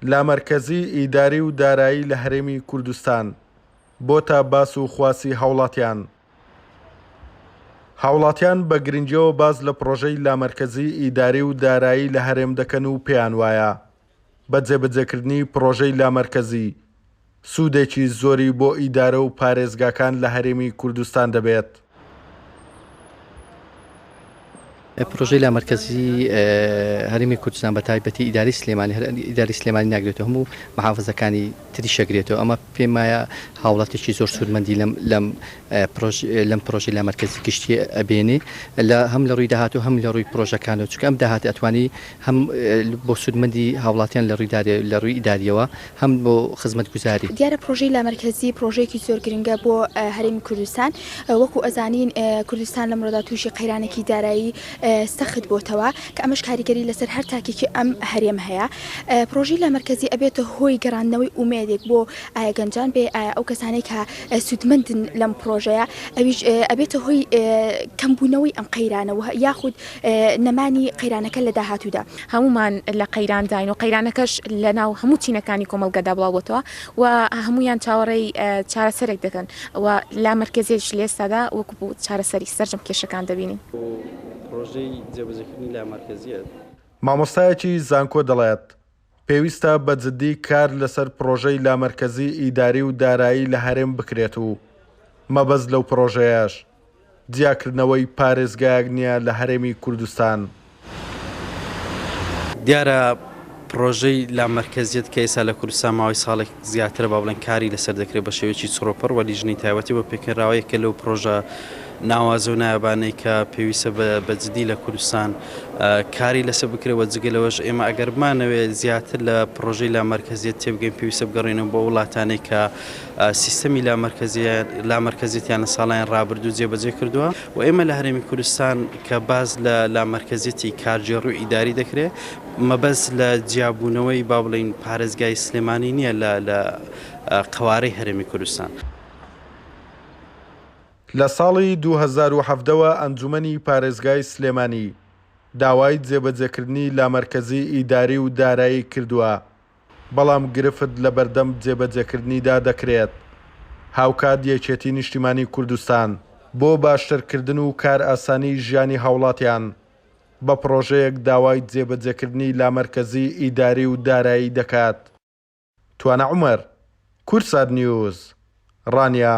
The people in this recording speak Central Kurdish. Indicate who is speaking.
Speaker 1: لامەرکەزی ئیداری و دارایی لە هەرێمی کوردستان بۆتە باس و خواسی هاوڵاتیان. هاوڵاتیان بە گرنگیەوە باز لە پرۆژەی لامەرکەزی ئیداری و دارایی لە هەرێم دەکەن و پێیان وایە بە جێبەجێکردنی پرۆژەی لامەرکەزی سوودێکی زۆری بۆ ئیدارە و پارێزگاکان لە هەرێمی کوردستان دەبێت.
Speaker 2: پرۆژەی لامەرکەزی هەرێمی کوردستان بە تایبەتی ئیداری سلێمانی ناگرێتەوە هەموو محافزەکانی تری شەگرێتەوە. ئەمە پێم وایە هاوڵاتێکی زۆر سوودمەندی لەم پرۆژەی لامەرکەزی گشتی ئەبێنێ هەم لە ڕووی داهات و هەم لە ڕووی پرۆژەکانەوە، چونکە ئەم داهات ئەتوانی هەم بۆ سوودمەندی هاوڵاتیان لە ڕووی ئیداریەوە هەم بۆ خزمەتگوزاری.
Speaker 3: دیارە پرۆژەی لامەرکەزی پرۆژەیەکی زۆر گرنگە بۆ هەرێمی کوردستان. وەکو ئەزانین کوردستان لەم ڕۆدا تووشی قەیرانێکی دارایی سەخت بۆتەوە کە ئەمەش کاریگەری لەسەر هەر تاکێکی ئەم هەرێم هەیە. پرۆژەی لامەرکەزی ئەبێتە هۆی گەڕاندنەوەی ئومێدێک بۆ ئایا گەنجان بێ ئەو کەسانەی کە سوودمەندن لەم پرۆژەیە، ئەویش ئەبێتە هۆی کەمبوونەوەی ئەم قەیرانەوە یاخود نەمانی قەیرانەکە لە داهاتوودا.
Speaker 4: هەمومان لە قەیران داین و قەیرانەکەش لە ناو هەموو چینەکانی کۆمەڵگەدا بڵاوبووەوە و هەمویان چاوەڕێی چارەسەرێک دەکەن و لامەرکەزیش لێستادا وەکو چارەسەری سەرجەم کێشەکان دەبینین.
Speaker 5: پرۆژەی جێبەجێکردنی لامەرکەزیە
Speaker 1: مامۆستایەکی زانکۆ دەڵێت پێویستە بە جددی کار لەسەر پرۆژەی لامەرکەزی ئیداری و دارایی لە هەرێم بکرێت و مەبەست لەو پرۆژەیەش جیاکردنەوەی پارێزگایەک نییە لە هەرێمی کوردستان.
Speaker 5: دیارە پرۆژەی لامەرکەزیەت کە ئێستا لە کوردستان ماوەی ساڵێک زیاترە با بڵێن کاری لەسەر دەکرێت بە شێوەیەکی چڕۆپەر و لیژنەی تایبەتی بۆ پێکەنراوەیەکە لەو پرۆژە ناوازە و نایابانەی کە پێویستە بە جددی لە کوردستان کاری لەسەر بکرێەوە. جگەلەوەش ئێمە ئەگەر بمانەوێت زیاتر لە پرۆژەی لامەرکەزیەت تێبگەین پێویستە بگەڕێنەوە بۆ وڵاتانەی کە سیستەمی لامەرکەزیەتیان لە ساڵیان ڕابردوو جێبەجێ کردووە و ئێمە لە هەرێمی کوردستان کە باز لە لامەرکەزیەتی کارژێڕ و ئیداری دەکرێت مەبەست لە جیابوونەوەی با بڵین پارێزگای سلێمانی نییە لە قوارەی هەرێمی کوردستان.
Speaker 1: لە ساڵی 2017ەوە ئەنجومەنی پارێزگای سلێمانی داوای جێبەجێکردنی لامەرکەزی ئیداری و دارایی کردووە، بەڵام گرفت لە بەردەم جێبەجێکردنیدا دەکرێت. هاوکات یەکێتی نیشتیمانی کوردستان بۆ باشترکردن و کار ئاسانی ژیانی هاوڵاتیان بە پرۆژەیەک داوای جێبەجێکردنی لامەرکەزی ئیداری و دارایی دەکات. توانە عومەر، کورسات نیوز، ڕانیا.